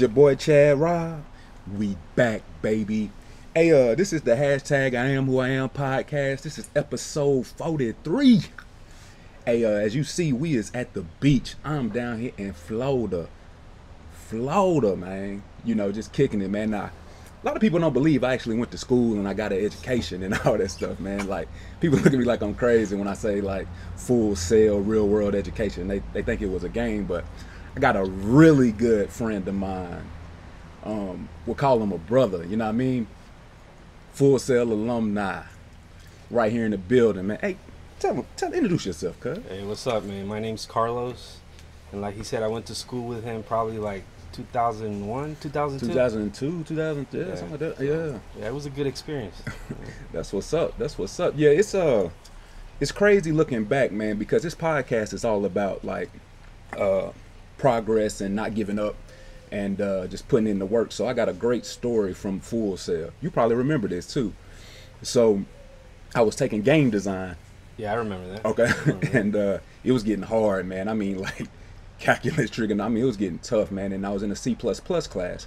your boy Chad Rob. We back, baby. Hey, this is the hashtag I Am Who I Am podcast. This is episode 43. Hey, as you see, we is at the beach. I'm down here in Florida. Florida, man. You know, just kicking it, man. Now, a lot of people don't believe I actually went to school and I got an education and all that stuff, man. Like, people look at me like I'm crazy when I say, like, full sail, real world education. They think it was a game, but I got a really good friend of mine. We'll call him a brother, you know what I mean? Full Sail alumni right here in the building, man. Hey, introduce yourself, cuz. Hey, what's up, man? My name's Carlos. And like he said, I went to school with him probably like 2001, 2002? 2002, 2003, yeah, something like that, yeah. Yeah, it was a good experience. That's what's up, that's what's up. Yeah, it's crazy looking back, man, because this podcast is all about, like, progress and not giving up and just putting in the work. So I got a great story from Full Sail. You probably remember this too. So I was taking game design. Yeah, I remember that. Okay. And it was getting hard, man. I mean, like, calculus trigonometry, it was getting tough, man. And I was in a C++ class.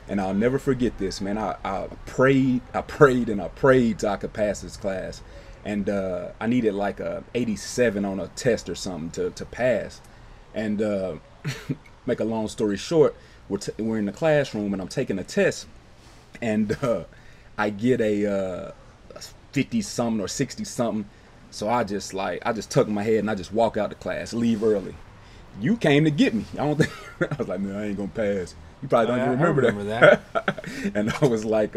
And I'll never forget this, man. I prayed till I could pass this class. And I needed like a 87 on a test or something to pass. And make a long story short, we're in the classroom and I'm taking a test, and I get a 50 something or 60 something. So I just tuck my head and I just walk out the class, leave early. You came to get me. I don't think I was like, man, I ain't gonna pass. You probably don't even remember that. And I was like,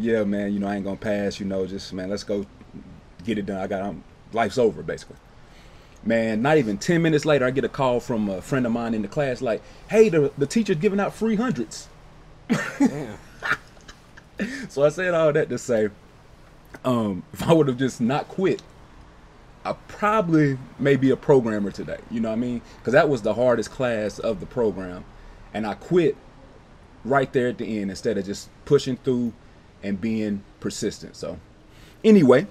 yeah, man, you know, I ain't gonna pass. You know, just, man, let's go get it done. Life's over, basically. Man, not even 10 minutes later, I get a call from a friend of mine in the class like, hey, the teacher's giving out free hundreds. Damn. So I said all that to say, if I would have just not quit, I probably may be a programmer today. You know what I mean? Because that was the hardest class of the program. And I quit right there at the end instead of just pushing through and being persistent. So anyway,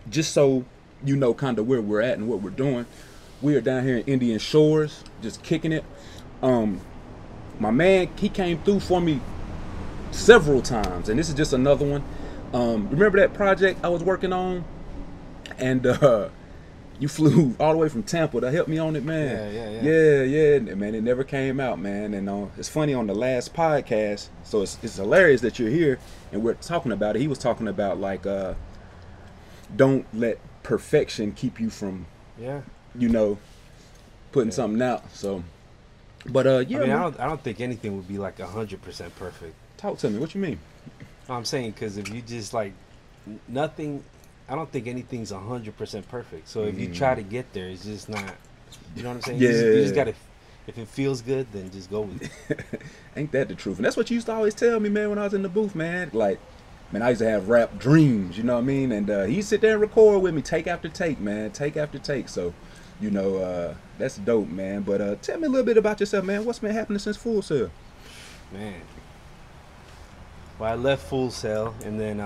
just so you know kind of where we're at and what we're doing. We are down here in Indian Shores, just kicking it. My man, he came through for me several times, and this is just another one. Remember that project I was working on? And you flew all the way from Tampa to help me on it, man. Yeah, man, it never came out, man. And it's funny, on the last podcast, so it's hilarious that you're here and we're talking about it. He was talking about, like, don't let perfection keep you from, you know, putting something out. So, but yeah, I mean, I don't think anything would be like 100% perfect. Talk to me. What you mean? No, I'm saying, because if you just, like, nothing, I don't think anything's 100% perfect. So if you try to get there, it's just not, you know what I'm saying? Yeah. You just gotta, if it feels good, then just go with it. Ain't that the truth? And that's what you used to always tell me, man, when I was in the booth, man. Like, man, I used to have rap dreams, you know what I mean? And he used to sit there and record with me, take after take, man, take after take. So, you know, that's dope, man. But tell me a little bit about yourself, man. What's been happening since Full Sail? Man. Well, I left Full Sail, and then,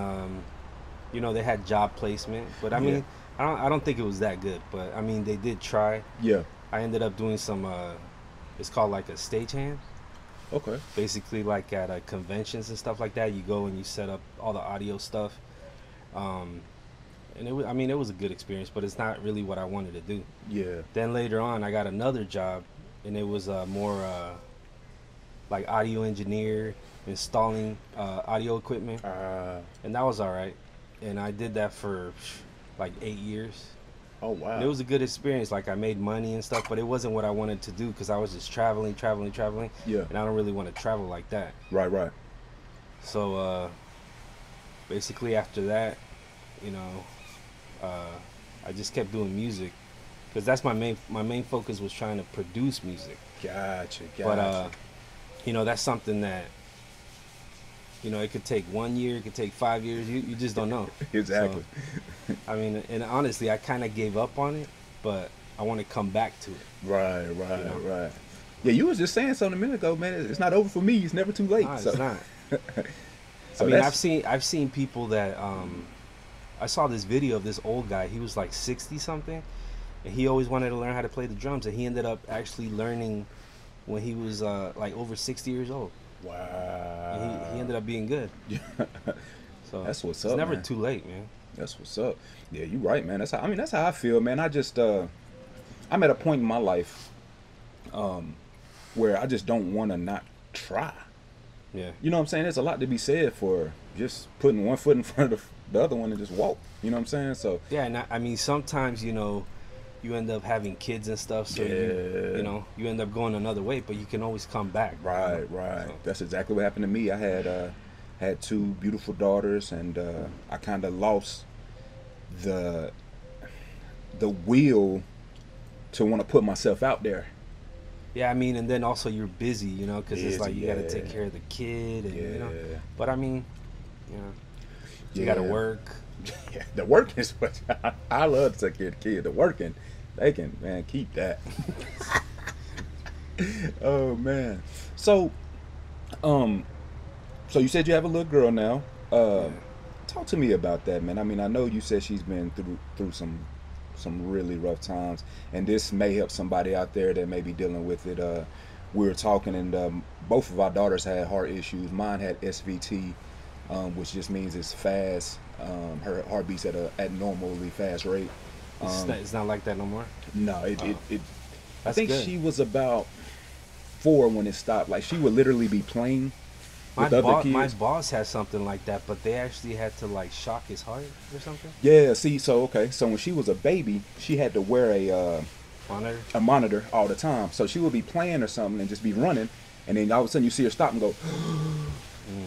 you know, they had job placement. But, I mean, I don't think it was that good. But, I mean, they did try. Yeah. I ended up doing some, it's called like a stagehand. Okay. Basically, like at conventions and stuff like that, you go and you set up all the audio stuff. And it was, I mean, it was a good experience, but it's not really what I wanted to do. Yeah. Then later on, I got another job, and it was more like audio engineer, installing audio equipment, and that was all right. And I did that for like 8 years. Oh, wow. And it was a good experience. Like, I made money and stuff, but it wasn't what I wanted to do because I was just traveling. Yeah. And I don't really want to travel like that. Right. So basically after that, you know, I just kept doing music because that's my main focus was trying to produce music. Gotcha. But you know, that's something that, you know, it could take 1 year, it could take 5 years. You just don't know. Exactly. So, I mean, and honestly, I kind of gave up on it, but I want to come back to it. Right. You know? Right. Yeah, you was just saying something a minute ago, man. It's not over for me. It's never too late. No, so. it's not. So I mean, I've seen people that I saw this video of this old guy. He was like 60 something, and he always wanted to learn how to play the drums, and he ended up actually learning when he was like over 60 years old. Wow. And he ended up being good. So that's what's up. It's never man. too late, man. That's what's up. Yeah, you're right, man. That's how I feel, man. I'm at a point in my life where I just don't want to not try. Yeah. You know what I'm saying? There's a lot to be said for just putting one foot in front of the other one and just walk. You know what I'm saying? So yeah, and I mean sometimes you end up having kids and stuff, so you end up going another way, but you can always come back. Right. So. That's exactly what happened to me. I had two beautiful daughters, and I kind of lost the will to want to put myself out there. Yeah, I mean, and then also you're busy, because it's like you got to take care of the kid, and But I mean, you got to work. Yeah, the work is what I love to take care of the kid. The working, they can, man, keep that. Oh man, so you said you have a little girl now. Talk to me about that, man. I mean, I know you said she's been through some really rough times, and this may help somebody out there that may be dealing with it. We were talking, and both of our daughters had heart issues. Mine had SVT, which just means it's fast. Her heart beats at a abnormally fast rate. It's not like that no more? No, I think good. she was about 4 when it stopped. Like, she would literally be playing with other kids. My boss has something like that, but they actually had to like shock his heart or something. Yeah, so when she was a baby, she had to wear a monitor all the time. So she would be playing or something and just be running, and then all of a sudden you see her stop and go,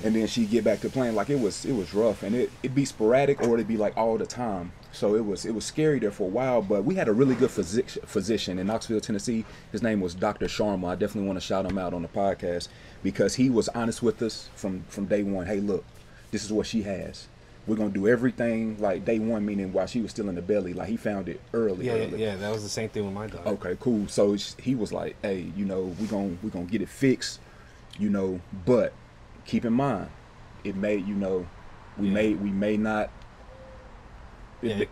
and then she'd get back to playing. Like, it was rough, and it'd be sporadic or it'd be like all the time. So it was scary there for a while, but we had a really good physician in Knoxville, Tennessee. His name was Dr. Sharma. I definitely want to shout him out on the podcast because he was honest with us from day one. Hey, look, this is what she has. We're going to do everything like day one, meaning while she was still in the belly. Like, he found it early. Yeah, that was the same thing with my daughter. Okay, cool. So he was like, hey, we're going to get it fixed, but keep in mind, it may, we may not. I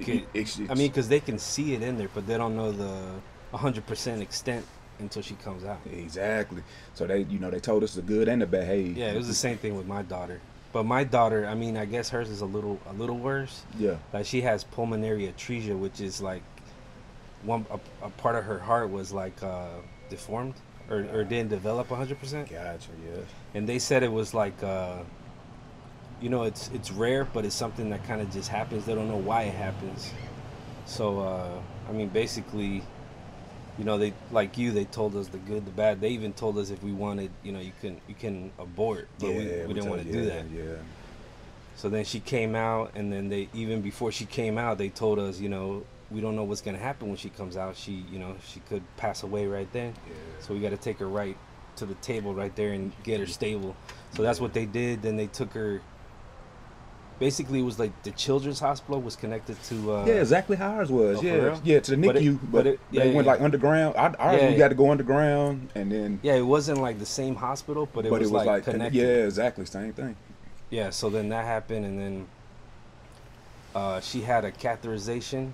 mean, because they can see it in there, but they don't know the 100% extent until she comes out. Exactly. So they told us the good and the bad. Hey, yeah, it was the same thing with my daughter. But my daughter, I mean, I guess hers is a little worse. Yeah. Like, she has pulmonary atresia, which is like a part of her heart was like deformed or didn't develop 100%. Gotcha. Yeah. And they said it was like. It's rare, but it's something that kind of just happens. They don't know why it happens. So, I mean, basically, they they told us the good, the bad. They even told us if we wanted, you can abort, but we didn't want to do that. Yeah. So then she came out, and then even before she came out, they told us, we don't know what's gonna happen when she comes out. She could pass away right then. Yeah. So we got to take her right to the table right there and get her stable. So that's what they did. Then they took her. Basically, it was like the children's hospital was connected to. Yeah, exactly how ours was. Oh, to the NICU, but they went like underground. Ours, we got to go underground, and then. Yeah, it wasn't like the same hospital, but it was like connected. Yeah, exactly, same thing. Yeah, so then that happened, and then she had a catheterization,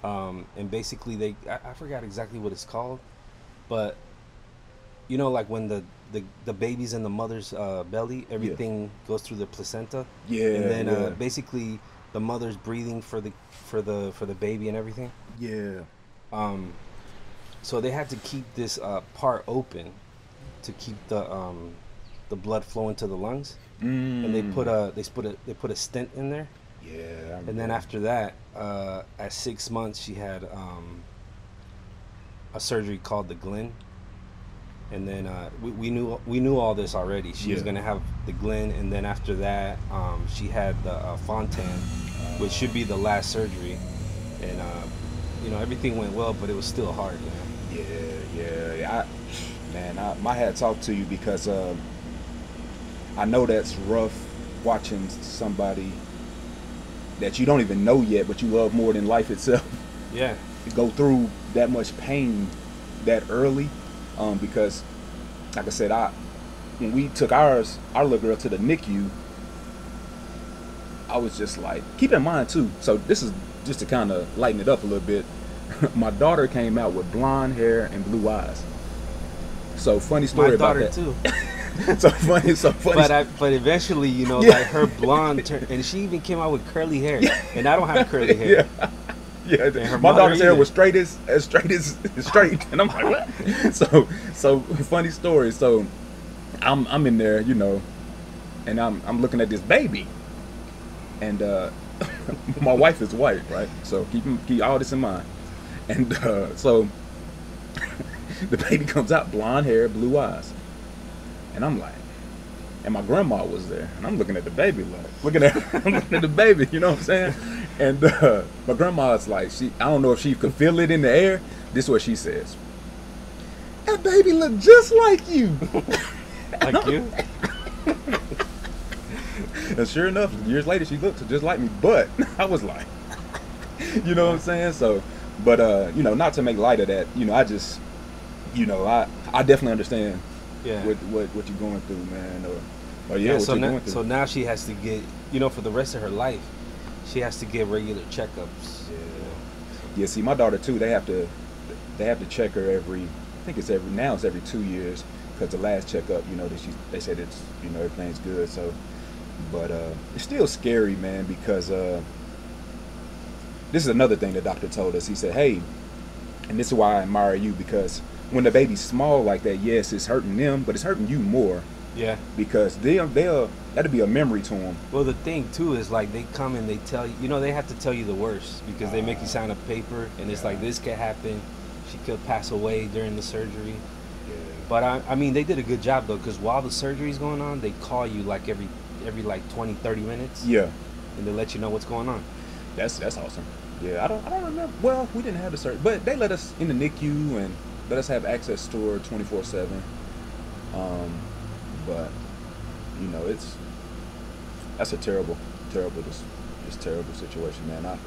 and basically I forgot exactly what it's called, but like when the baby's in the mother's belly, everything goes through the placenta. Yeah. And then basically the mother's breathing for the baby and everything. Yeah. So they had to keep this part open to keep the blood flowing to the lungs. And they put a stent in there. Yeah. And then after that, at 6 months, she had a surgery called the Glen. And then we knew all this already. She was gonna have the Glen, and then after that, she had the Fontan, which should be the last surgery. And everything went well, but it was still hard. Yeah. My hat's off to you because I know that's rough watching somebody that you don't even know yet, but you love more than life itself. Yeah. Go through that much pain that early. Because, like I said, when we took our little girl to the NICU, I was just like, keep in mind too. So this is just to kind of lighten it up a little bit. My daughter came out with blonde hair and blue eyes. So funny story My about daughter that. too. So funny. But eventually, you know, Yeah. like her blonde turned, and she even came out with curly hair, and I don't have curly hair. Yeah. Yeah, her my mother daughter's hair either. was straight as straight, and I'm like, what? So funny story. So I'm in there, you know, and I'm looking at this baby, and my wife is white, right? So keep all this in mind, and so the baby comes out, blonde hair, blue eyes, and I'm like, and my grandma was there, and I'm looking at the baby like, I'm looking at the baby, you know what I'm saying? And my grandma's like, I don't know if she could feel it in the air. This is what she says: "That baby look just like you." Like you? And sure enough, years later, she looked just like me. But I was like, you know what I'm saying? So, but you know, not to make light of that, you know, I just, you know, I definitely understand what you're going through, man. Or yeah, what so you're now, going through. so now she has to get, you know, for the rest of her life, she has to get regular checkups. Yeah, see, my daughter too. They have to check her every. I think it's every 2 years, because the last checkup, you know, they said it's, you know, everything's good. So, but it's still scary, man, because this is another thing the doctor told us. He said, hey, and this is why I admire you, because when the baby's small like that, yes, it's hurting them, but it's hurting you more. Yeah. Because that'll be a memory to them. Well, the thing too is like they come and they tell you, you know, they have to tell you the worst, because they make you sign a paper, and it's like, this could happen. She could pass away during the surgery. Yeah. But I mean, they did a good job though, because while the surgery's going on, they call you like every like 20-30 minutes. Yeah. And they let you know what's going on. That's awesome. Yeah, I don't remember. Well, we didn't have the surgery, but they let us in the NICU and let us have access to her 24/7. But you know, that's a terrible, just terrible situation, man.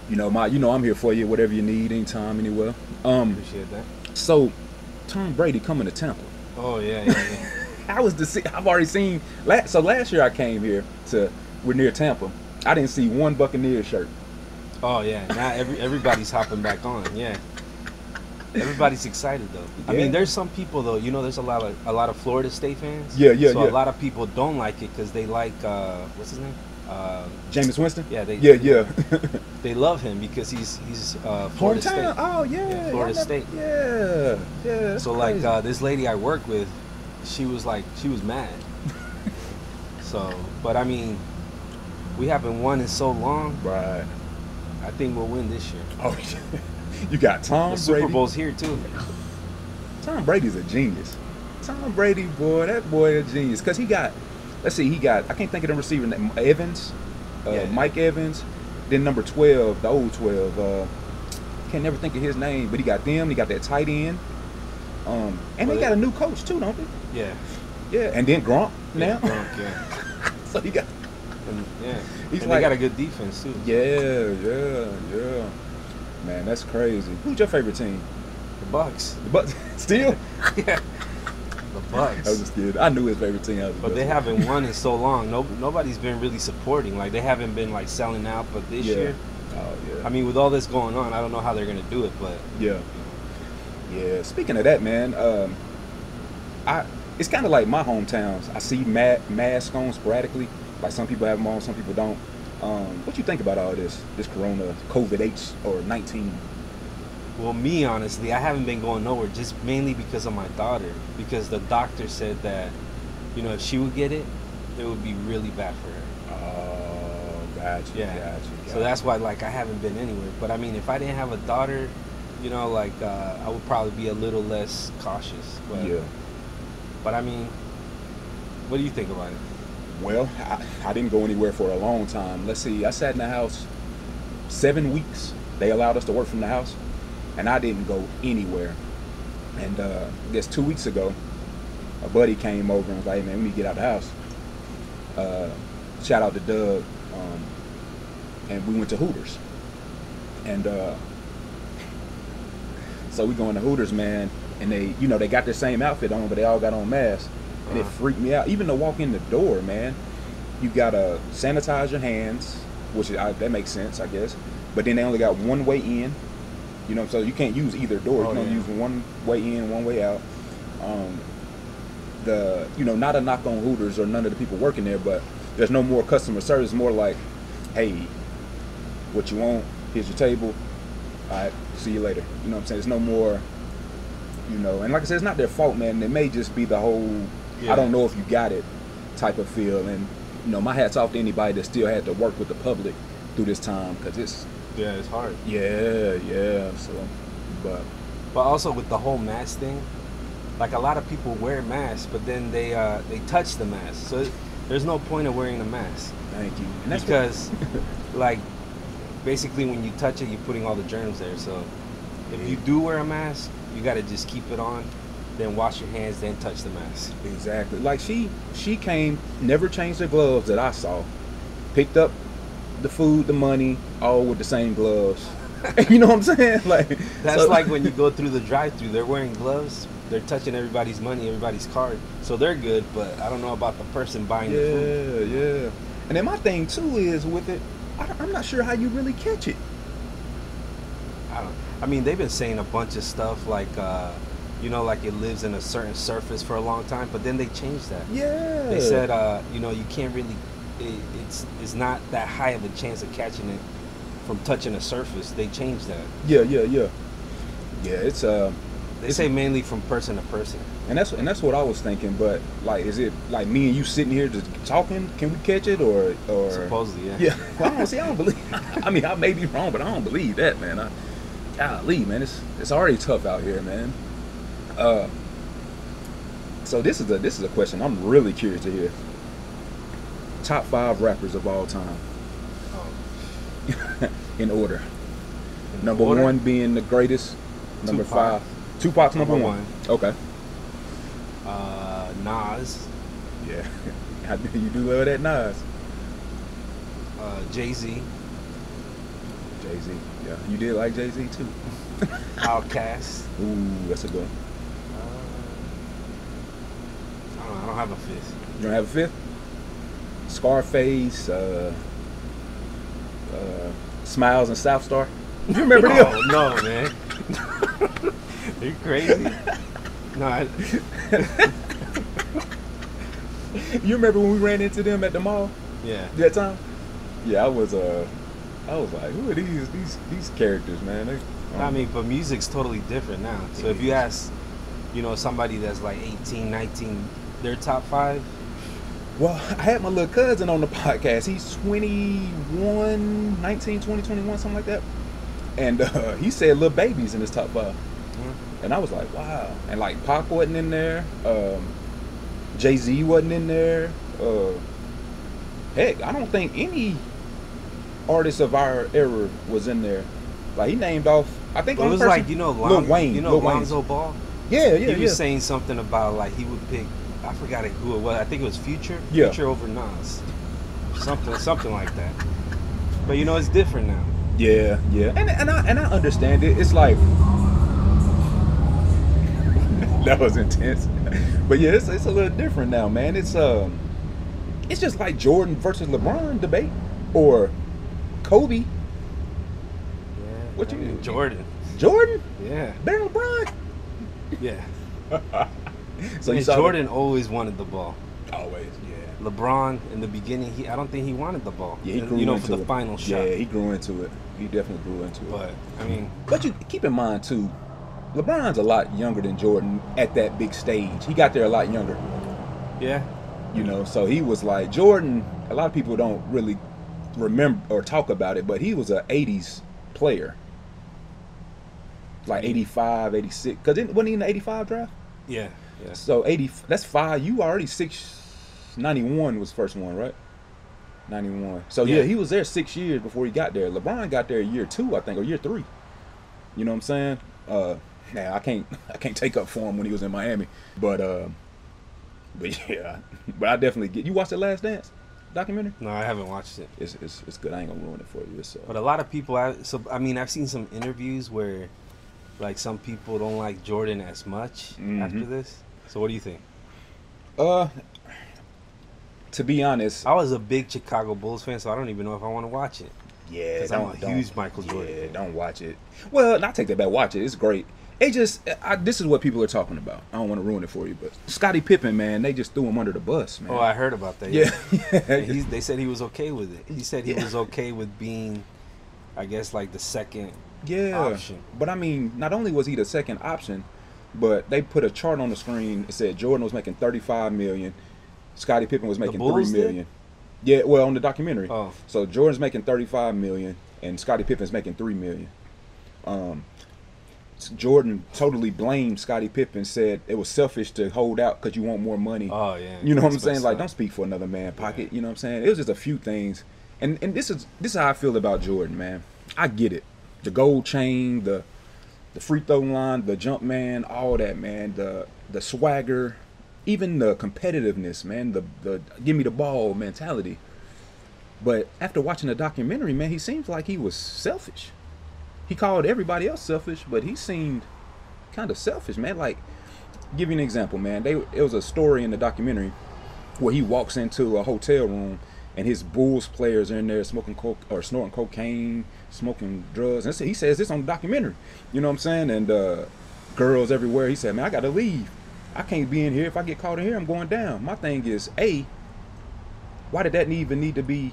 You know, I'm here for you, whatever you need, anytime, anywhere. Appreciate that. So, Tom Brady coming to Tampa. Oh yeah. I've already seen. So last year I came here we're near Tampa. I didn't see one Buccaneers shirt. Oh yeah. Now everybody's hopping back on. Yeah. Everybody's excited though. I mean, there's some people though. You know, there's a lot of Florida State fans. Yeah. So a lot of people don't like it because they like what's his name? Jameis Winston. Yeah. Yeah. They love him because he's Florida State. Hometown. Oh yeah. Florida State. Yeah. Yeah. So like this lady I work with, she was mad. So, but I mean, we haven't won in so long. Right. I think we'll win this year. Oh, you got Tom The Brady. Super Bowl's here too. Tom Brady's a genius. Tom Brady, boy, that boy a genius. Because he got, I can't think of the receiver name, Evans, Mike Evans, then number 12, the old 12, can't never think of his name, but he got them, he got that tight end. And they got a new coach too, don't they? Yeah. Yeah, and then Gronk now. Yeah, Gronk, yeah. So he got, He's and they got a good defense too. Yeah. Man, that's crazy. Who's your favorite team? The Bucks. The Bucks. Still? Yeah. The Bucks. I was just kidding. I knew his favorite team. But they haven't won in so long. Nobody's been really supporting. Like, they haven't been like selling out. But this year, I mean, with all this going on, I don't know how they're gonna do it. But yeah. Speaking of that, man, it's kind of like my hometowns. I see masks on sporadically. Like, some people have them on, some people don't. What you think about all this corona, COVID-8 or 19? Well, me, honestly, I haven't been going nowhere, just mainly because of my daughter. Because the doctor said that, you know, if she would get it, it would be really bad for her. Oh, gotcha. Yeah. Gotcha. So that's why, like, I haven't been anywhere. But I mean, if I didn't have a daughter, you know, like, I would probably be a little less cautious. But, yeah. But I mean, what do you think about it? Well, I didn't go anywhere for a long time. Let's see, I sat in the house 7 weeks. They allowed us to work from the house, and I didn't go anywhere. And I guess 2 weeks ago, a buddy came over and was like, hey, man, we need to get out the house. Shout out to Doug. And we went to Hooters. And so we going to Hooters, man, and they got the same outfit on, but they all got on masks. And it freaked me out. Even to walk in the door, man, you gotta sanitize your hands, which that makes sense, I guess. But then they only got one way in, you know, so you can't use either door. You can only use one way in, one way out. the not a knock on Hooters or none of the people working there, but there's no more customer service. More like, hey, what you want? Here's your table. All right, see you later. You know what I'm saying? There's no more, and like I said, it's not their fault, man. It may just be the whole, I don't know if you got it type of feel. And, my hat's off to anybody that still had to work with the public through this time, because it's hard. Yeah. So, but also with the whole mask thing, like a lot of people wear masks, but then they touch the mask. So there's no point of wearing a mask. Thank you. And that's because, like, basically when you touch it, you're putting all the germs there. So if you do wear a mask, you got to just keep it on, then wash your hands, then touch the mask. Exactly. Like she came, never changed her gloves that I saw, picked up the food, the money, all with the same gloves. You know what I'm saying? Like, that's like when you go through the drive-thru, they're wearing gloves, they're touching everybody's money, everybody's card, so they're good. But I don't know about the person buying the food. Yeah. And then my thing too is with it, I'm not sure how you really catch it. I mean, they've been saying a bunch of stuff like, like it lives in a certain surface for a long time, but then they changed that. Yeah. They said, you can't really, it's not that high of a chance of catching it from touching a surface. They changed that. Yeah. Yeah, it's They say mainly from person to person. And that's what I was thinking, but like, is it like me and you sitting here just talking? Can we catch it or supposedly, yeah. Yeah. Well, I don't believe. I mean, I may be wrong, but I don't believe that, man. Golly, man, it's already tough out here, man. So this is a question I'm really curious to hear. Top 5 rappers of all time. In order. Number 1 being the greatest. Number Tupac. 5. Tupac's number 1. Okay. Nas. Yeah. You do love that Nas. Jay-Z. Jay-Z. Yeah. You did like Jay-Z too. Outkast. Ooh, that's a good one. I don't have a fifth. You don't have a fifth? Scarface, Smiles and South Star. You remember them? Oh, no, man. Are you crazy? No. You remember when we ran into them at the mall? Yeah. That time? Yeah, I was like, who are these characters, man? I mean, but music's totally different now. So if you ask, somebody that's like 18, 19, their top 5. Well, I had my little cousin on the podcast. He's 21, 19, 20, 21, something like that. And he said Lil Baby's in his top 5. And I was like, wow. And like Pac wasn't in there. Jay-Z wasn't in there. Heck, I don't think any artist of our era was in there. Like he named off, I think it was person, like, Lil Wayne. Lil Lonzo Ball? Yeah. He was saying something about like he would pick, I forgot who it was. I think it was Future. Yeah. Future over Nas. Something like that. But it's different now. Yeah. And I understand it. It's like that was intense. But yeah, it's a little different now, man. It's just like Jordan versus LeBron debate or Kobe. Yeah. What you Jordan? Yeah. Better than LeBron? Yeah. So and Jordan always wanted the ball. Always, yeah. LeBron in the beginning, I don't think he wanted the ball. Yeah, he grew into for the it. Final shot. Yeah, he grew into it. He definitely grew into it. But I mean, but you keep in mind too, LeBron's a lot younger than Jordan at that big stage. He got there a lot younger. Yeah. So he was like Jordan. A lot of people don't really remember or talk about it, but he was an 80s player. Like 85, 86. Because wasn't he in the 85 draft? Yeah. So 80, that's 5. You already 91 was the first one, right? 91. So yeah, he was there 6 years before he got there. LeBron got there year 2, I think, or year 3. You know what I'm saying? Now I can't take up for him when he was in Miami. But yeah. But I definitely get. You watched The Last Dance documentary? No, I haven't watched it. It's good. I ain't gonna ruin it for you. But a lot of people, I've seen some interviews where like some people don't like Jordan as much after this. So what do you think? To be honest, I was a big Chicago Bulls fan, so I don't even know if I want to watch it. Yeah, because I'm a huge Michael Jordan fan. Don't watch it. Well, not take that back. Watch it. It's great. It just, this is what people are talking about. I don't want to ruin it for you, but Scottie Pippen, man, they just threw him under the bus, man. Oh, I heard about that. Yeah. They said he was okay with it. He said he was okay with being, I guess, like the second option. But I mean, not only was he the second option, but they put a chart on the screen. It said Jordan was making $35 million, Scottie Pippen was making $3 million. Yeah, well, on the documentary. Oh. So Jordan's making $35 million, and Scottie Pippen's making $3 million. Jordan totally blamed Scottie Pippen, said it was selfish to hold out because you want more money. Oh yeah. You know what I'm saying? Like, don't speak for another man's pocket. You know what I'm saying? It was just a few things, and this is how I feel about Jordan, man. I get it. The gold chain, the free throw line, the jump man, all that, man. The swagger, even the competitiveness, man. The give me the ball mentality. But after watching the documentary, man, he seems like he was selfish. He called everybody else selfish, but he seemed kind of selfish, man. Like, give you an example, man. It was a story in the documentary where he walks into a hotel room and his Bulls players are in there smoking coke or snorting cocaine, smoking drugs. And he says this on the documentary. You know what I'm saying? And girls everywhere. He said, man, I got to leave. I can't be in here. If I get caught in here, I'm going down. My thing is, why did that even need to be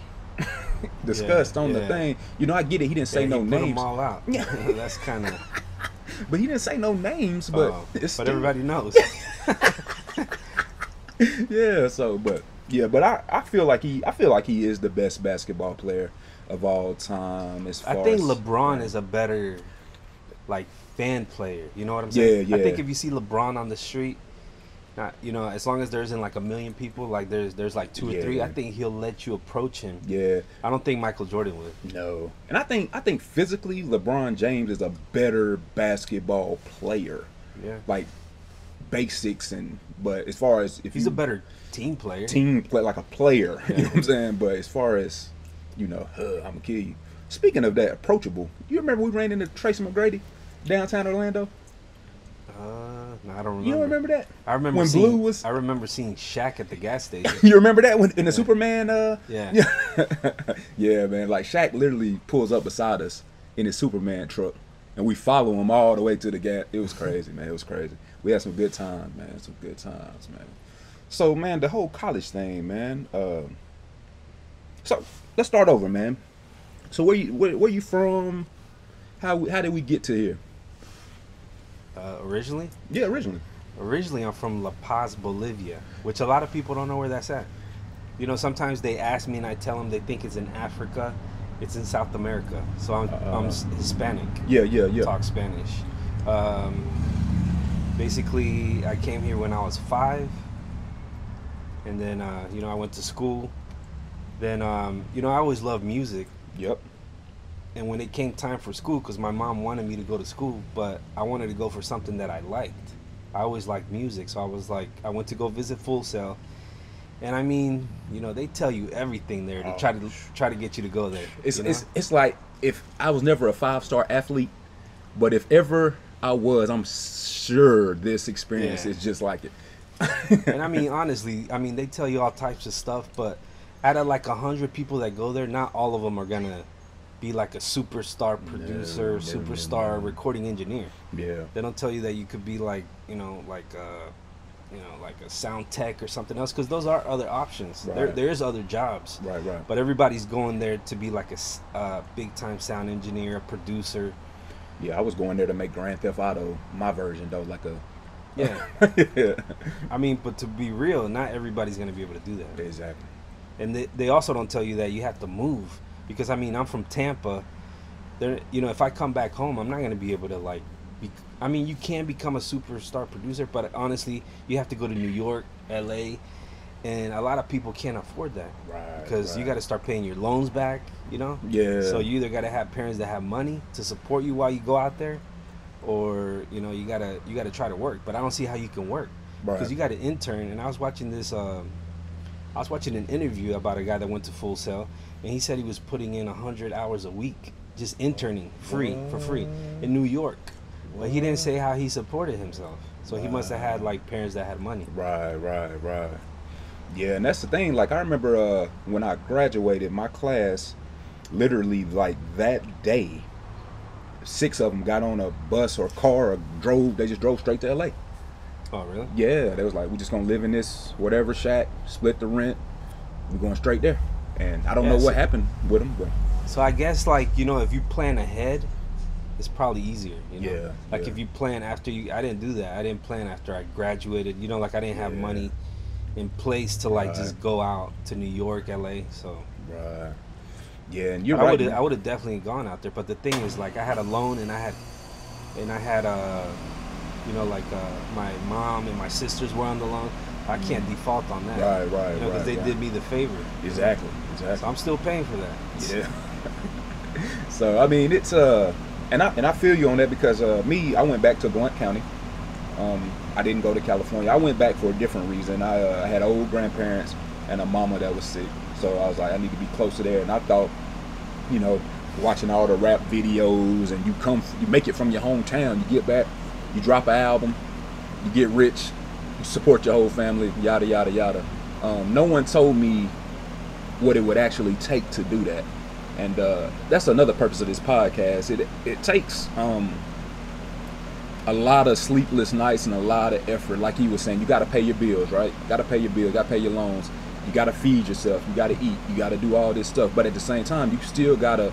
discussed on the thing? You know, I get it. He didn't say no names. Put them all out. That's kind of. But he didn't say no names. But but everybody knows. Yeah. So, but I feel like he is the best basketball player of all time. I think LeBron is a better, like, fan player. You know what I'm saying? Yeah. I think if you see LeBron on the street, not, you know, as long as there isn't like 1 million people, like there's like 2 or 3, I think he'll let you approach him. Yeah. I don't think Michael Jordan would. No. And I think physically LeBron James is a better basketball player. Yeah. Like basics but as far as he's a better team player. Like a player, you know what I'm saying? But as far as, you know, I'm gonna kill you. Speaking of that, approachable. You remember we ran into Tracy McGrady downtown Orlando? No, I don't remember. You don't remember that? I remember when Blue was. I remember seeing Shaq at the gas station. You remember that when in the Superman? Yeah. Yeah, man. Like Shaq literally pulls up beside us in his Superman truck, and we follow him all the way to the gas. It was crazy, man. It was crazy. We had some good times, man. Some good times, man. So, man, the whole college thing, man. So let's start over, man. So where you from? How did we get to here? Originally? Yeah, originally. Originally, I'm from La Paz, Bolivia, which a lot of people don't know where that's at. You know, sometimes they ask me and I tell them they think it's in Africa. It's in South America. So I'm Hispanic. Yeah. Talk Spanish. Basically, I came here when I was 5. And then, you know, I went to school. Then, you know, I always loved music. Yep. And when it came time for school, because my mom wanted me to go to school, but I wanted to go for something that I liked. I always liked music, so I was like, I went to go visit Full Sail. And I mean, you know, they tell you everything there to try to get you to go there. It's like, if I was never a 5-star athlete, but if ever I was, I'm sure this experience is just like it. And I mean, honestly, I mean, they tell you all types of stuff, but out of like 100 people that go there, not all of them are gonna be like a superstar producer, superstar recording engineer. Yeah. They don't tell you that you could be like, like a sound tech or something else, because those are other options. Right. There is other jobs. Right. But everybody's going there to be like a big time sound engineer, a producer. Yeah, I was going there to make Grand Theft Auto, my version though, like a. Yeah. Yeah. I mean, but to be real, not everybody's gonna be able to do that. Exactly. And they also don't tell you that you have to move. Because, I mean, I'm from Tampa. If I come back home, I'm not going to be able to, you can become a superstar producer, but honestly, you have to go to New York, L.A., and a lot of people can't afford that. Right. Because you got to start paying your loans back, you know? Yeah. So you either got to have parents that have money to support you while you go out there, or, you got to try to work. But I don't see how you can work. Right. Because you got to intern, and I was watching this, I was watching an interview about a guy that went to Full Sail, and he said he was putting in 100 hours a week, just interning for free in New York. But he didn't say how he supported himself. So he must have had like parents that had money. Right. Yeah, and that's the thing. Like I remember when I graduated, my class, literally like that day, 6 of them got on a bus or car or drove. They just drove straight to LA. Oh, really? Yeah, they was like, we just gonna live in this whatever shack, split the rent. We're going straight there. And I don't know what happened with them, but so I guess, like, you know, if you plan ahead, it's probably easier, you know? Yeah. Like, if you plan after I didn't do that. I didn't plan after I graduated. You know, like, I didn't have money in place to, like, just go out to New York, LA, so. Right. Yeah, and you're right. I would have definitely gone out there, but the thing is, like, I had a loan, and I had you know, like, my mom and my sisters were on the loan. I can't default on that. Right, you know, because they did me the favor. Exactly. So I'm still paying for that. Yeah. So I mean, it's and I feel you on that, because me, I went back to Blount County. I didn't go to California. I went back for a different reason. I had old grandparents and a mama that was sick, so I was like, I need to be closer there. And I thought, you know, watching all the rap videos, and you make it from your hometown, you get back, you drop an album, you get rich, you support your whole family, yada yada yada. No one told me what it would actually take to do that, and that's another purpose of this podcast. It takes a lot of sleepless nights and a lot of effort. Like he was saying, you got to pay your bills, right? Got to pay your bills, got to pay your loans. You got to feed yourself. You got to eat. You got to do all this stuff. But at the same time, you still got to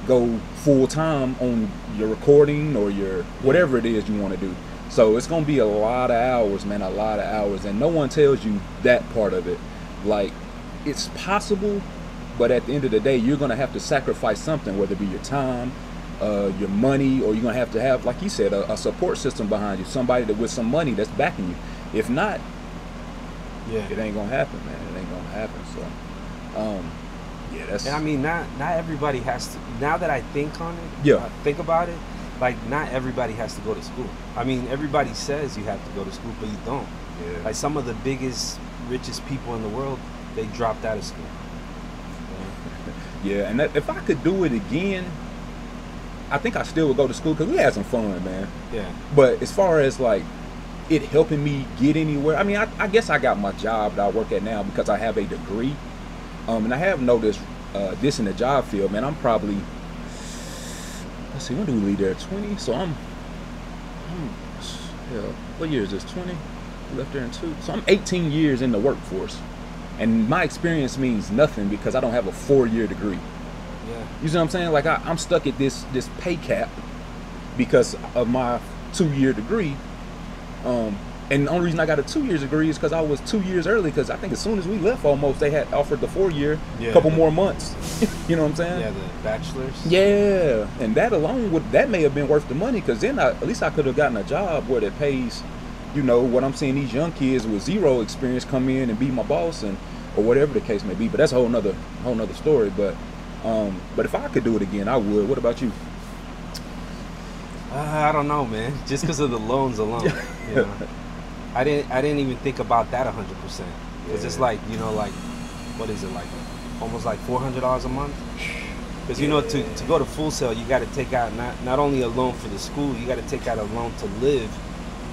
go full time on your recording or your whatever it is you want to do. So it's going to be a lot of hours, man, a lot of hours. And no one tells you that part of it. Like, it's possible, but at the end of the day, you're going to have to sacrifice something, whether it be your time, your money, or you're going to have, like you said, a support system behind you, somebody with some money that's backing you. If not, it ain't going to happen, man. It ain't going to happen. So, yeah, that's... And I mean, not everybody has to, now that I think on it, think about it, like, not everybody has to go to school. I mean, everybody says you have to go to school, but you don't. Yeah. Like, some of the biggest, richest people in the world, they dropped out of school. Yeah, and if I could do it again, I think I still would go to school, because we had some fun, man. Yeah. But as far as, like, it helping me get anywhere, I mean, I guess I got my job that I work at now because I have a degree. And I have noticed this in the job field, man. I'm probably, let's see, when do we leave there? 20? So hell, what year is this? 20? We left there in 2. So I'm 18 years in the workforce. And my experience means nothing because I don't have a 4-year degree. Yeah. You see what I'm saying? Like, I'm stuck at this pay cap because of my 2-year degree. And the only reason I got a 2-year degree is because I was 2 years early, because I think as soon as we left almost, they had offered the 4-year, couple more months. You know what I'm saying? Yeah, the bachelor's. Yeah, and that alone, that may have been worth the money, because then at least I could have gotten a job where it pays, you know, what I'm seeing these young kids with 0 experience come in and be my boss, and or whatever the case may be. But that's a whole nother story. But if I could do it again, I would. What about you? I don't know, man. Just because of the loans alone, you know. I didn't even think about that 100%. Because it's like, you know, like, what is it, like almost like $400 a month? Because, you know, to go to Full Sail, you got to take out not only a loan for the school, you got to take out a loan to live,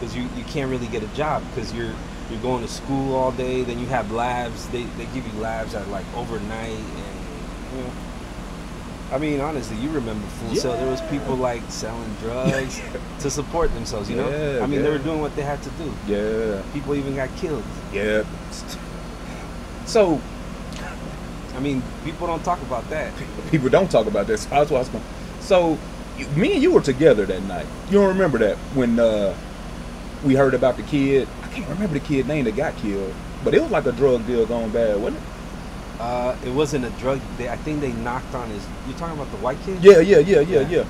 because you can't really get a job because you're going to school all day. Then you have labs. They give you labs at like overnight, and you know. I mean, honestly, you remember Full Sail. There was people like selling drugs to support themselves, you know? I mean, they were doing what they had to do. Yeah. People even got killed. Yeah. So, I mean, people don't talk about that. People don't talk about that. So that's what I was going. So, me and you were together that night. You don't remember that when we heard about the kid? I can't remember the kid's name that got killed, but it was like a drug deal going bad, wasn't it? It wasn't a drug. I think they knocked on his. You're talking about the white kid? Yeah.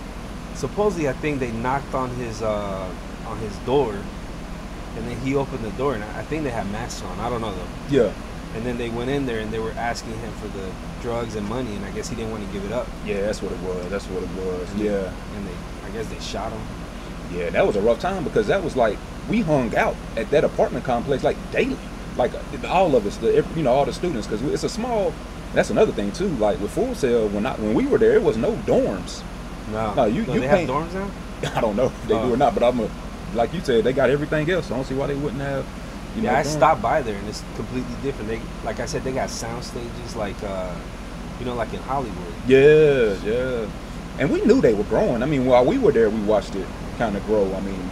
Supposedly, I think they knocked on his door, and then he opened the door, and I think they had masks on. I don't know though. Yeah. And then they went in there, and they were asking him for the drugs and money, and I guess he didn't want to give it up. Yeah, that's what it was. Yeah. And I guess they shot him. Yeah, that was a rough time, because that was like, we hung out at that apartment complex like daily. Like, all of us, you know, all the students, because it's a small. That's another thing too. Like with Full Sail, when we were there, it was no dorms. No, you they have dorms now? I don't know if they do or not, but like you said, they got everything else. So I don't see why they wouldn't have. You know, I stopped by there, and it's completely different. They, like I said, they got sound stages like, you know, like in Hollywood. Yeah. And we knew they were growing. I mean, while we were there, we watched it kind of grow. I mean,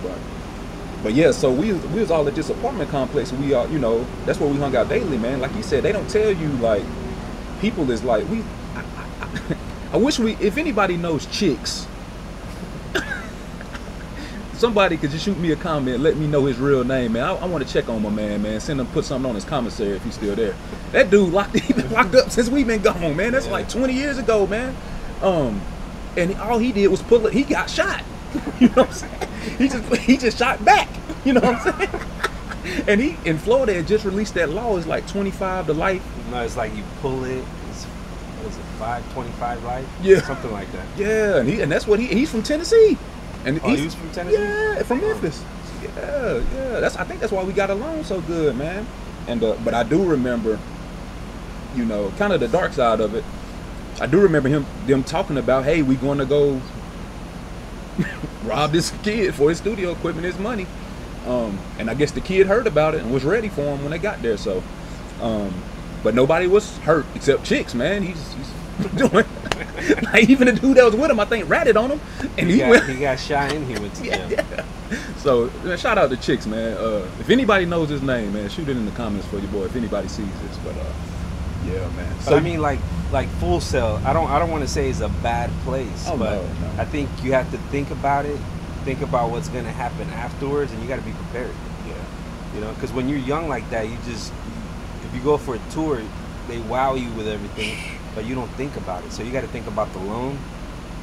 but yeah, so we was all at this apartment complex. We all, you know, that's where we hung out daily, man. Like you said, they don't tell you, like, people is like, I wish if anybody knows chicks, somebody could just shoot me a comment, let me know his real name, man. I want to check on my man. Send him, put something on his commissary if he's still there. That dude he been locked up since we've been gone, man. That's like 20 years ago, man. And all he did was he got shot. You know what I'm saying? He just shot back. You know what I'm saying? And in Florida had just released that law. It's like 25 to life. No, it's like you pull it. What is it, 525 life? Yeah, something like that. Yeah, and that's what he's from Tennessee. And he's from Tennessee. Yeah, from Memphis. Yeah. I think that's why we got along so good, man. And but I do remember, you know, kind of the dark side of it. I do remember them talking about, hey, we going to go rob this kid for his studio equipment, his money. And I guess the kid heard about it and was ready for him when they got there. So, but nobody was hurt except chicks, man. He's doing like, even the dude that was with him, I think, ratted on him, and he got shot and he went to jail. Yeah. So shout out to chicks, man. If anybody knows his name, man, shoot it in the comments for your boy. If anybody sees this, but yeah, man. So I mean, like Full Sail, I don't want to say it's a bad place, but no. I think you have to think about it, think about what's going to happen afterwards, and you got to be prepared. Yeah. You know, because when you're young like that, if you go for a tour, they wow you with everything, but you don't think about it. So you got to think about the loan.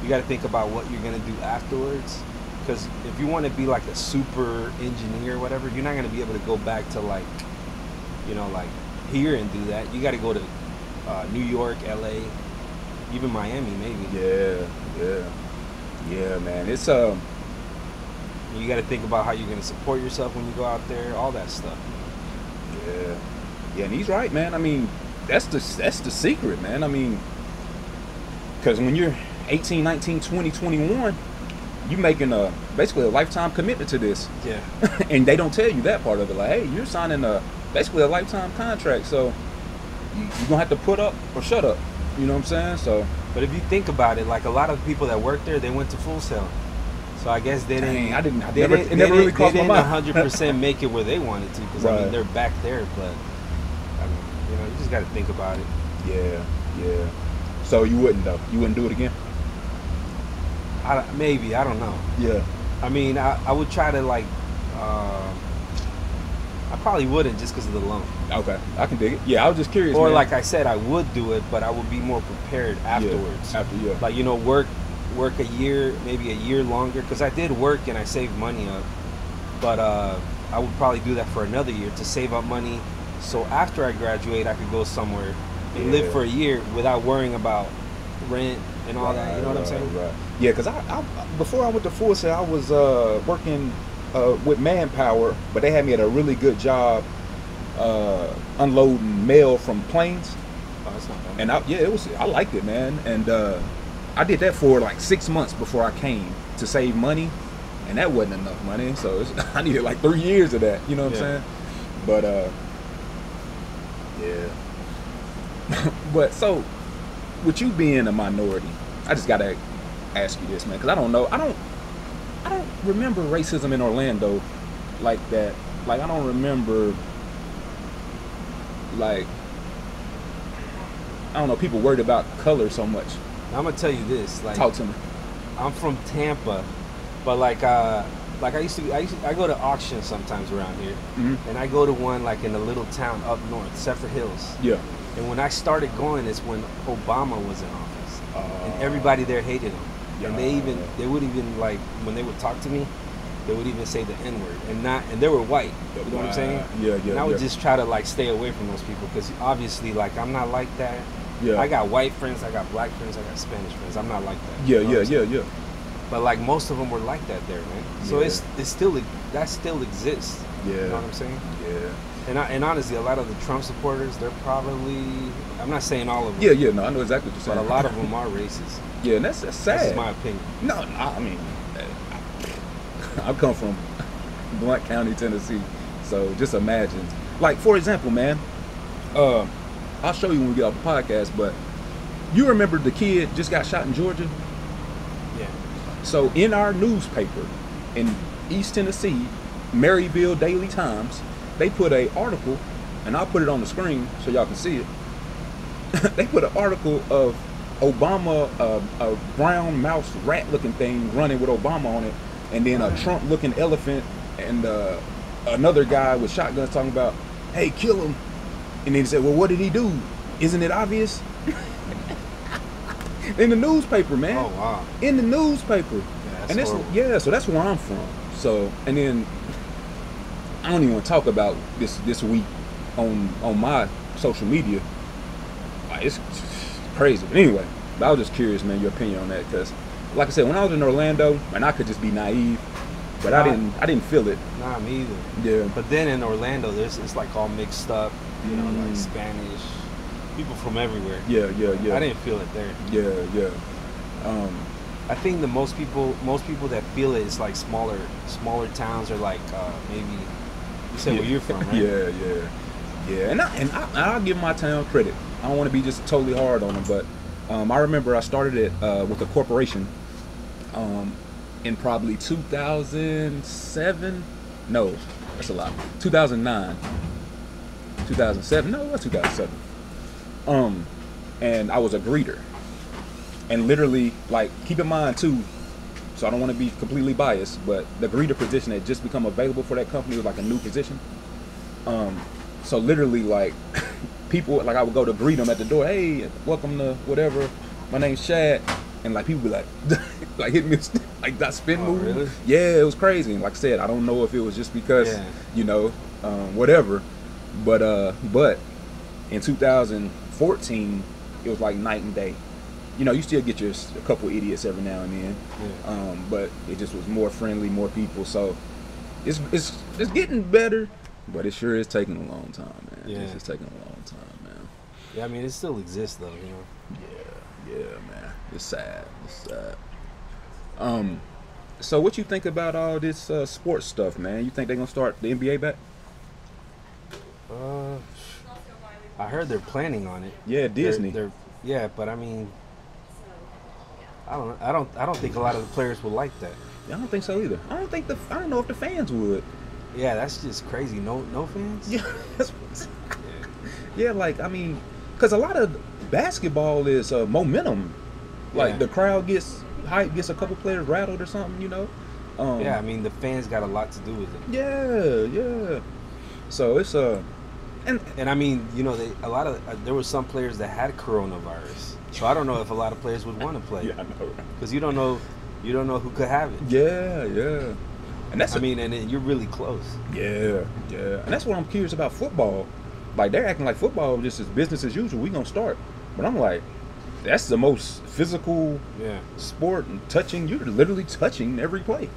You got to think about what you're going to do afterwards. Because if you want to be like a super engineer or whatever, you're not going to be able to go back to like, you know, like here and do that. You got to go to New York, LA, even Miami maybe. Yeah, man. It's you got to think about how you're going to support yourself when you go out there, all that stuff. Yeah, and he's right, man. I mean, that's the secret, man. I mean, because when you're 18, 19, 20, 21, you're making basically a lifetime commitment to this. Yeah. And they don't tell you that part of it. Like, hey, you're signing basically a lifetime contract, so you're going to have to put up or shut up. You know what I'm saying? So, but if you think about it, like a lot of the people that work there, they went to Full Sail. So I guess they didn't. It never really crossed my mind. They didn't 100% make it where they wanted to, because I mean they're back there, but I mean, you know, you just got to think about it. Yeah. So you wouldn't though? You wouldn't do it again? Maybe, I don't know. Yeah. I mean, I would try to like. I probably wouldn't just because of the loan. Okay, I can dig it. Yeah, I was just curious. Or man. Like I said, I would do it, but I would be more prepared afterwards. Yeah. Like, you know, work a year, maybe a year longer, because I did work and I saved money up. But I would probably do that for another year to save up money, so after I graduate, I could go somewhere and live for a year without worrying about rent and all that. You know what I'm saying? Right. Yeah, because I before I went to Full Sail, I was working with Manpower, but they had me at a really good job unloading mail from planes. Oh, that's not bad. And I liked it, man. And I did that for like 6 months before I came to save money, and that wasn't enough money. So I needed like 3 years of that. You know what I'm saying? But yeah. But so, with you being a minority, I just gotta ask you this, man, because I don't know. I don't remember racism in Orlando like that. Like, I don't remember, like, I don't know, people worried about color so much. I'm gonna tell you this. Like, talk to me. I'm from Tampa, but like I go to auctions sometimes around here, and I go to one like in a little town up north, Zephyr Hills. Yeah. And when I started going, it's when Obama was in office, and everybody there hated him. And they would even, like, when they would talk to me, they would even say the N-word, and they were white. You know what I'm saying? Yeah. And I would just try to like stay away from those people, because obviously, like, I'm not like that. Yeah. I got white friends, I got black friends, I got Spanish friends. I'm not like that. Yeah. But like most of them were like that there, man. So that still exists. Yeah. You know what I'm saying? Yeah. And honestly, a lot of the Trump supporters, they're probably, I'm not saying all of them. Yeah. No, I know exactly what you're saying. But a lot of them are racist. Yeah, and that's sad. That's my opinion. No, I mean, I come from Blount County, Tennessee, so just imagine. Like, for example, man, I'll show you when we get off the podcast, but you remember the kid just got shot in Georgia? Yeah. So in our newspaper in East Tennessee, Maryville Daily Times, they put a article, and I'll put it on the screen so y'all can see it. They put an article of Obama, a brown mouse rat looking thing running with Obama on it, and then a Trump looking elephant, and another guy with shotguns talking about, hey, kill him. And then he said, well, what did he do? Isn't it obvious? In the newspaper, man. Oh, wow. In the newspaper. Yeah, And that's yeah, so that's where I'm from. So, and then I don't even want to talk about this week on my social media. Like, it's crazy. But anyway, I was just curious, man, your opinion on that, because like I said, when I was in Orlando, and I could just be naive, but I didn't feel it. Nah, me either. Yeah. But then in Orlando, it's like all mixed up, you know, like Spanish, people from everywhere. Yeah. I didn't feel it there. Yeah. I think the most people that feel it is like smaller towns, or like maybe you said where you're from, right? Yeah. And I'll give my town credit. I don't want to be just totally hard on them, but I remember I started it with a corporation in probably 2007. No, that's a lot. 2009, 2007. No, it was 2007. And I was a greeter. And literally, like, keep in mind too, so I don't want to be completely biased, but the greeter position had just become available for that company. It was like a new position. So literally, like, people, like, I would go to greet them at the door. Hey, welcome to whatever. My name's Shad. And like people be like, like hit me, like that spin move. Really? Yeah, it was crazy. And like I said, I don't know if it was just because, you know, whatever. But in 2014, it was like night and day. You know, you still get a couple idiots every now and then, but it just was more friendly, more people. So it's getting better, but it sure is taking a long time, man. Yeah. It's just taking a long time, man. Yeah, I mean, it still exists though, you know. Yeah, man. It's sad. So what you think about all this sports stuff, man? You think they're gonna start the NBA back? I heard they're planning on it. Yeah, Disney. Yeah, but I mean, I don't think a lot of the players will like that. I don't think so either. I don't know if the fans would. Yeah, that's just crazy. No fans. Yeah. Yeah, like, I mean, because a lot of basketball is momentum. Like, the crowd gets hype, gets a couple players rattled or something, you know. Yeah, I mean, the fans got a lot to do with it. Yeah. So it's and I mean, you know, there were some players that had coronavirus. So I don't know if a lot of players would want to play. Yeah, I know, right? Because you don't know who could have it. Yeah. And that's and you're really close. Yeah. And that's what I'm curious about football. Like, they're acting like football just is business as usual. We gonna start, but I'm like, that's the most physical sport and touching. You're literally touching every play.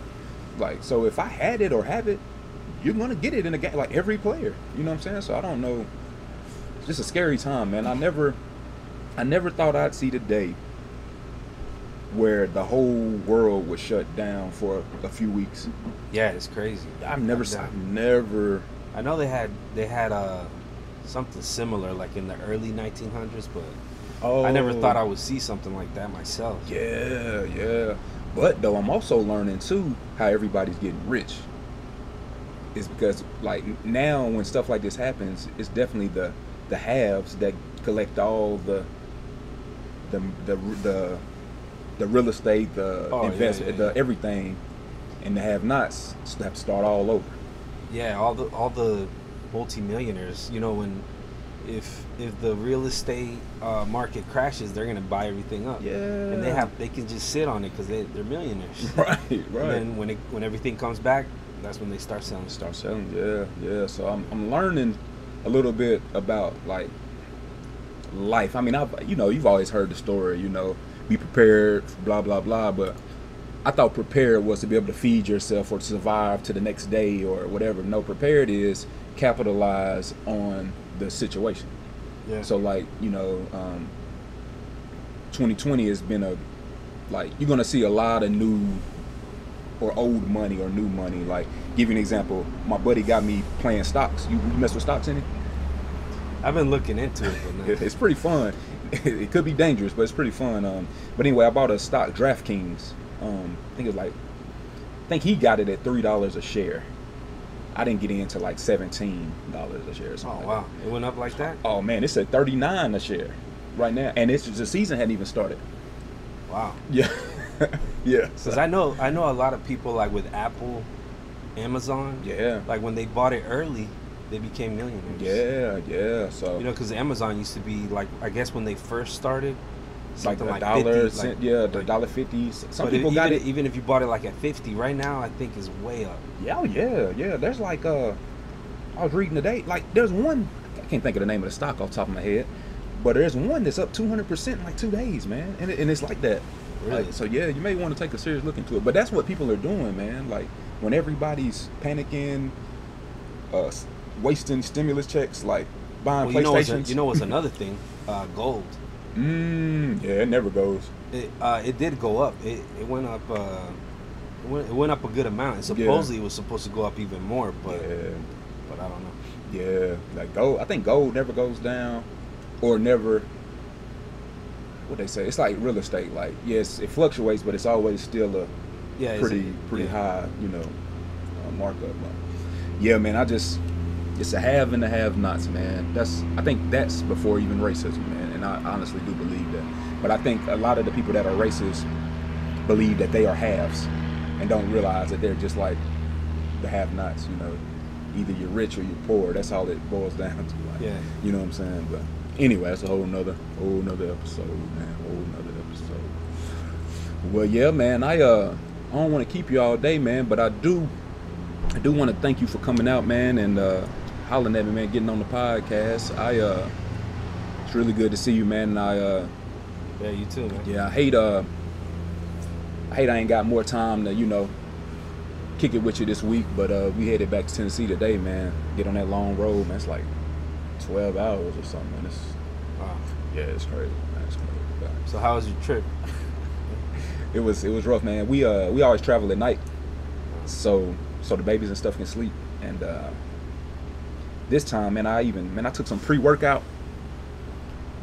Like, so if I had it or have it, you're gonna get it in a game, like every player. You know what I'm saying? So I don't know. It's just a scary time, man. I never thought I'd see the day where the whole world was shut down for a few weeks. Yeah, it's crazy. I've never. I know they had something similar like in the early 1900s, but I never thought I would see something like that myself. Yeah. But though I'm also learning too how everybody's getting rich. It's because, like, now when stuff like this happens, it's definitely the haves that collect all the real estate, the investment, the everything, and the have-nots have to start all over. Yeah, all the multimillionaires. You know, if the real estate market crashes, they're gonna buy everything up. Yeah, and they can just sit on it because they're millionaires. Right. And then when everything comes back, that's when they start selling. Yeah. So I'm learning a little bit about, like, life. I mean, you've always heard the story, you know, be prepared, blah blah blah. But I thought prepared was to be able to feed yourself or to survive to the next day or whatever. No, prepared is capitalize on the situation. Yeah. So, like, you know, 2020 has been you're gonna see a lot of new or old money or new money. Like, give you an example, my buddy got me playing stocks. You mess with stocks any? I've been looking into it, but no. It's pretty fun. it could be dangerous, but it's pretty fun. But anyway, I bought a stock DraftKings. I think it was like, I think he got it at $3 a share. I didn't get into like $17 a share or something. Oh wow, it went up like that? Oh man, it's at $39 a share right now, and it's the season hadn't even started. Wow. Yeah, yeah. Because I know a lot of people like with Apple, Amazon. Yeah. Like when they bought it early, they became millionaires. Yeah, yeah. So you know, because Amazon used to be like, I guess when they first started, like something a dollar, 50, like, yeah, like, the $1.50. Some but people got it. Even if you bought it like at 50, right now I think is way up. Yeah, oh, yeah. There's like I was reading today. Like there's one. I can't think of the name of the stock off the top of my head, but there's one that's up 200% in like 2 days, man. And it's like that. Really? Like, so yeah, you may want to take a serious look into it. But that's what people are doing, man. Like when everybody's panicking, wasting stimulus checks, like buying PlayStations. You know what's another thing? Gold. Yeah, it never goes. It did go up. It went up. It went up a good amount. And supposedly it was supposed to go up even more, but I don't know. Yeah, like gold. I think gold never goes down, or never. What they say? It's like real estate. Like yes, it fluctuates, but it's always still a pretty high, markup. Yeah, man. It's a have and a have-nots, man. I think that's before even racism, man. And I honestly do believe that. But I think a lot of the people that are racist believe that they are haves and don't realize that they're just like the have-nots. Either you're rich or you're poor. That's all it boils down to. Like, yeah. You know what I'm saying? But anyway, that's a whole nother episode, man. Whole nother episode. Well, yeah, man. I don't want to keep you all day, man. But I do want to thank you for coming out, man, and hollering at me, man, getting on the podcast. It's really good to see you, man. And yeah, you too, man. Yeah, I hate I ain't got more time to, kick it with you this week, but we headed back to Tennessee today, man. Get on that long road, man. It's like 12 hours or something, man. Wow. Yeah, it's crazy, man. It's crazy. So how was your trip? It was rough, man. We always travel at night, so the babies and stuff can sleep. And this time, man, I took some pre-workout.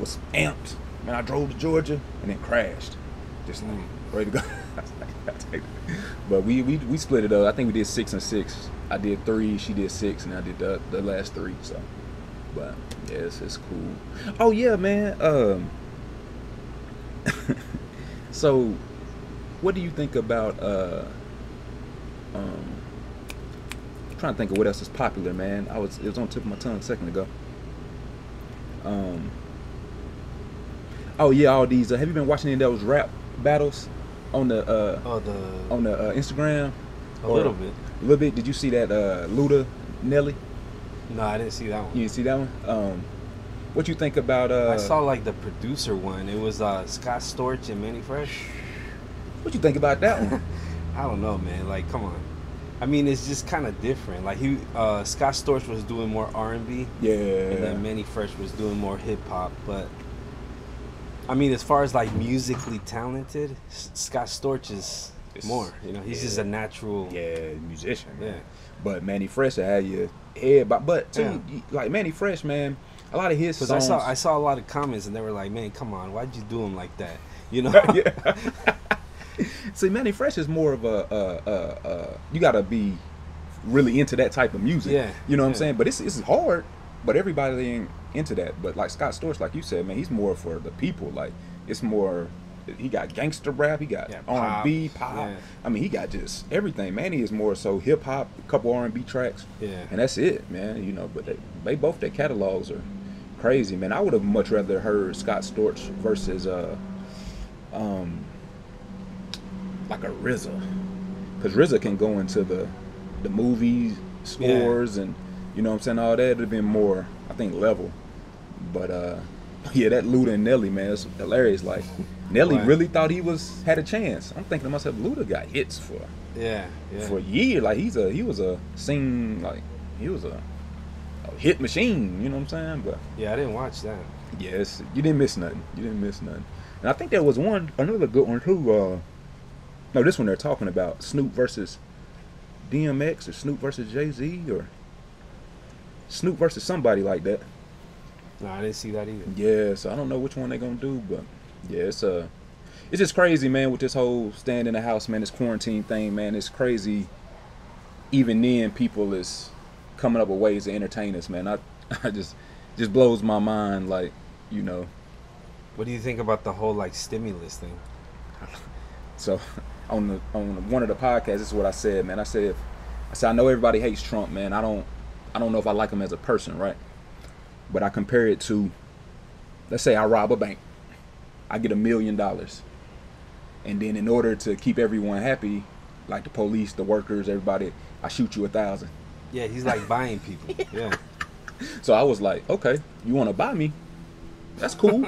Was amped, man. I drove to Georgia and then crashed. Just like ready to go. But we split it up. I think we did 6 and 6. I did 3, she did 6, and I did the last 3. So, but yeah, it's cool. Oh yeah, man. So, what do you think about trying to think of what else is popular, man. It was on the tip of my tongue a second ago. Oh yeah, all these. Have you been watching any of those rap battles on the Instagram? A little bit. A little bit. Did you see that Luda Nelly? No, I didn't see that one. You didn't see that one? What you think about? I saw like the producer one. It was Scott Storch and Manny Fresh. What you think about that one? I don't know, man. Like, come on. I mean, it's just kind of different. Like Scott Storch was doing more R&B. Yeah. And then Manny Fresh was doing more hip hop. But I mean, as far as like musically talented, Scott Storch is more. He's just a natural. Yeah, musician. Man. Yeah. But Manny Fresh had your head, but too, like Manny Fresh, man. A lot of his songs. I saw a lot of comments and they were like, "Man, come on, why'd you do him like that?" Yeah. See, Manny Fresh is more of a you gotta be really into that type of music. Yeah. You know what I'm saying? But it's hard. But everybody ain't into that. But like Scott Storch, like you said, man, he's more for the people. Like it's more. He got gangster rap. He got R&B, pop. Yeah. I mean, he got just everything. Manny is more so hip hop, a couple R&B tracks. Yeah. And that's it, man. But they both their catalogs are crazy, man. I would have much rather heard Scott Storch versus like a RZA, because RZA can go into the movie scores and you know what I'm saying, all that. It'd have been more, I think, level. But yeah, that Luda and Nelly, man, it's hilarious. Like Nelly really thought he had a chance. I'm thinking to myself, Luda got hits for years. Like he was a hit machine. You know what I'm saying? But yeah, I didn't watch that. Yes, you didn't miss nothing. And I think there was another good one too. No, this one they're talking about Snoop versus DMX or Snoop versus Jay-Z or Snoop versus somebody like that. No, I didn't see that either. Yeah, so I don't know which one they're gonna do, but yeah, it's just crazy, man, with this whole staying in the house, man, this quarantine thing, man. It's crazy. Even then, people is coming up with ways to entertain us, man. I just blows my mind, like, you know. What do you think about the whole like stimulus thing? So on one of the podcasts, this is what I said, man. I said I know everybody hates Trump, man. I don't know if I like him as a person, right? But I compare it to, let's say I rob a bank, I get $1 million, and then in order to keep everyone happy, like the police, the workers, everybody, I shoot you 1,000. Yeah, he's like buying people. Yeah. So I was like, okay, you want to buy me? That's cool.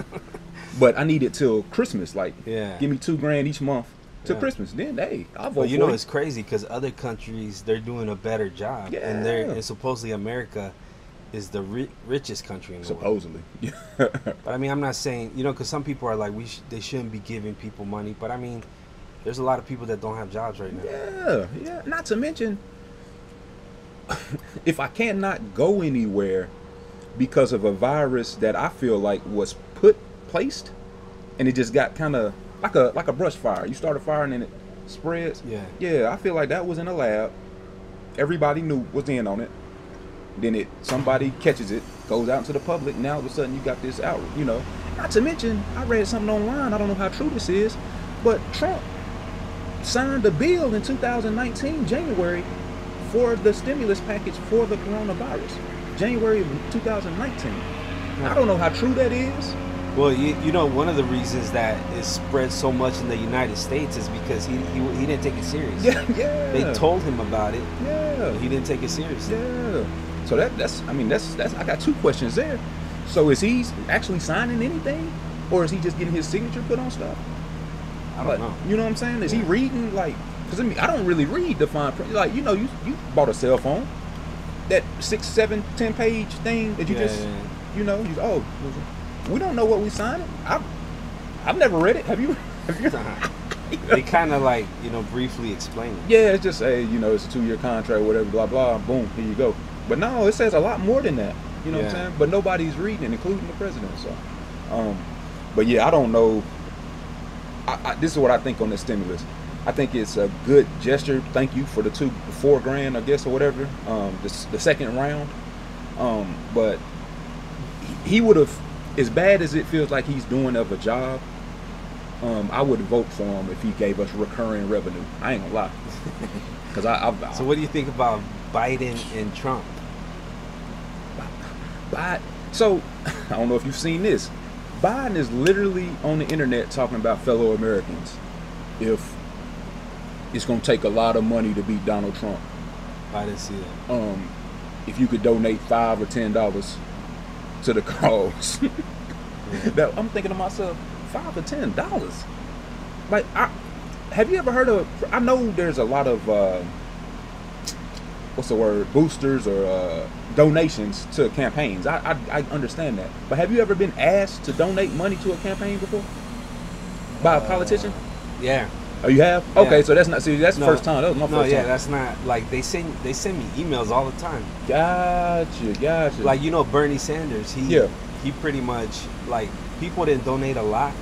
But I need it till Christmas. Like, yeah, give me $2,000 each month till Christmas. Then, hey, I'll vote. Well, you for know, it. it's crazy because other countries, they're doing a better job, and supposedly America is the richest country in the world. Supposedly. But I mean, I'm not saying, you know, because some people are like, they shouldn't be giving people money. But I mean, there's a lot of people that don't have jobs right now. Yeah. Not to mention, if I cannot go anywhere because of a virus that I feel like was placed, and it just got kind of like a brush fire. You start a fire and then it spreads. Yeah. I feel like that was in a lab. Everybody was in on it. Then somebody catches it, goes out into the public. Now all of a sudden you got this out. You know. Not to mention, I read something online. I don't know how true this is, but Trump signed a bill in 2019 January for the stimulus package for the coronavirus. January of 2019. I don't know how true that is. Well, you know, one of the reasons that it spread so much in the United States is because he didn't take it serious. Yeah. They told him about it. Yeah. He didn't take it seriously. Yeah. So that's I got two questions there. So is he actually signing anything, or is he just getting his signature put on stuff? I don't know. You know what I'm saying? Is he reading, like? Because I don't really read the fine print. Like, you know, you bought a cell phone, that 6, 7, 10 page thing that you you know, we don't know what we signed. I've never read it. Have you? They kind of like, you know, briefly explain it. Yeah, it's just, hey, you know, it's a 2-year contract, whatever, blah blah, boom, here you go. But no, it says a lot more than that. You know what I'm saying? But nobody's reading it, including the president. So, but yeah, I don't know. This is what I think on the stimulus. I think it's a good gesture. Thank you for the $4,000, I guess, or whatever. The second round. But he would have, as bad as it feels like he's doing of a job, I would vote for him if he gave us recurring revenue. I ain't gonna lie. Cause So what do you think about Biden and Trump? So I don't know if you've seen this. Biden is literally on the internet talking about fellow Americans. If it's gonna take a lot of money to beat Donald Trump. I didn't see that. If you could donate $5 or $10 to the cause. Now, I'm thinking to myself, $5 or $10. Like, have you ever heard of? I know there's a lot of what's the word? Boosters or donations to campaigns. I understand that, but have you ever been asked to donate money to a campaign before by a politician? Yeah. Oh, you have? Yeah. Okay, so that's not. See, that's the first time. That was my first time. No, yeah, that's not. Like they send me emails all the time. Gotcha. Like, you know, Bernie Sanders. He pretty much, like, people didn't donate a lot,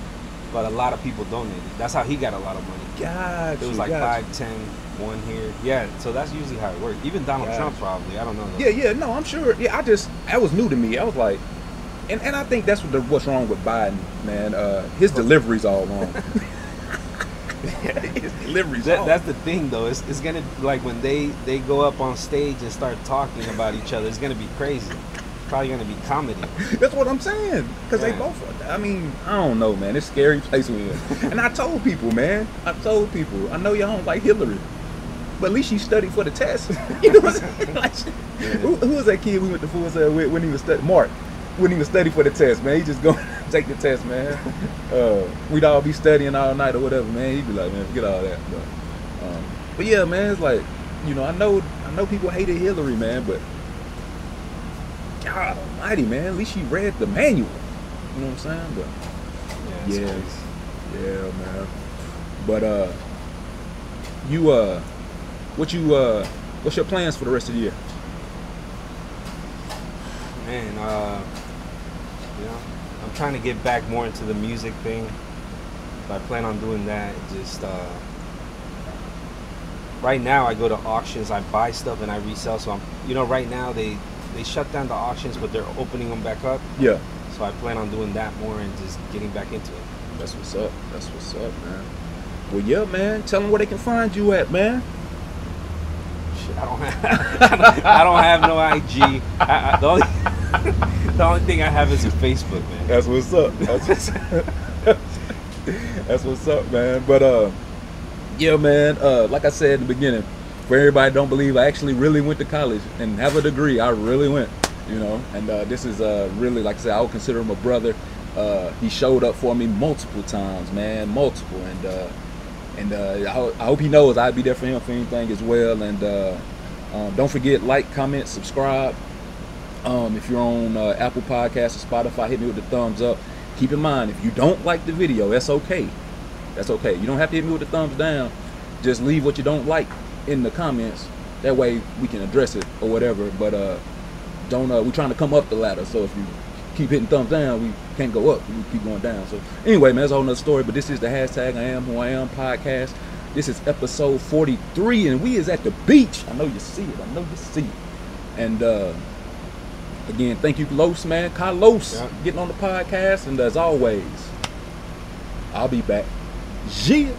but a lot of people donated. That's how he got a lot of money. Gotcha. It was like 5, 10, 1 here. Yeah, so that's usually how it works. Even Donald Trump probably. I don't know. Yeah. No, I'm sure. Yeah, that was new to me. I was like, and I think that's what's wrong with Biden, man. His delivery's all wrong. His delivery's that's the thing, though. It's gonna, like, when they go up on stage and start talking about each other, it's gonna be crazy. Probably gonna be comedy. That's what I'm saying. Because they both. I mean, I don't know, man. It's a scary place we're in. And I told people, man. I know y'all don't like Hillary, but at least she studied for the test. You know what I'm saying? Like, who was that kid we went to Full Sail with when he was studying? Mark. Wouldn't even study for the test, man. He just go take the test, man. We'd all be studying all night or whatever, man. He'd be like, man, forget all that. But yeah, man, it's like, you know, I know people hated Hillary, man, but God almighty, man, at least she read the manual. You know what I'm saying? But yeah, man. But what's your plans for the rest of the year? Man, You know, I'm trying to get back more into the music thing. So I plan on doing that. Just right now, I go to auctions. I buy stuff and I resell. So right now they shut down the auctions, but they're opening them back up. Yeah. So I plan on doing that more and just getting back into it. That's what's up. That's what's up, man. Well, yeah, man. Tell them where they can find you at, man. Shit, I don't have no IG. The only thing I have is a Facebook, man. That's what's up. That's what's up, man. But yeah, man. Like I said in the beginning, for everybody don't believe, I actually really went to college and have a degree. I really went, And this is really, like I said, I would consider him a brother. He showed up for me multiple times, man, multiple, and I hope he knows I'd be there for him for anything as well. And don't forget, like, comment, subscribe. If you're on Apple Podcasts or Spotify, hit me with the thumbs up. Keep in mind, if you don't like the video, that's okay. That's okay. You don't have to hit me with the thumbs down. Just leave what you don't like in the comments. That way we can address it or whatever. But we're trying to come up the ladder. So if you keep hitting thumbs down, we can't go up. We keep going down. So anyway, man, that's a whole nother story. But this is the hashtag iAMWHOiAM podcast. This is episode 43, and we is at the beach. I know you see it. And again, thank you, Carlos, man. Carlos, getting on the podcast. And as always, I'll be back. Yeah.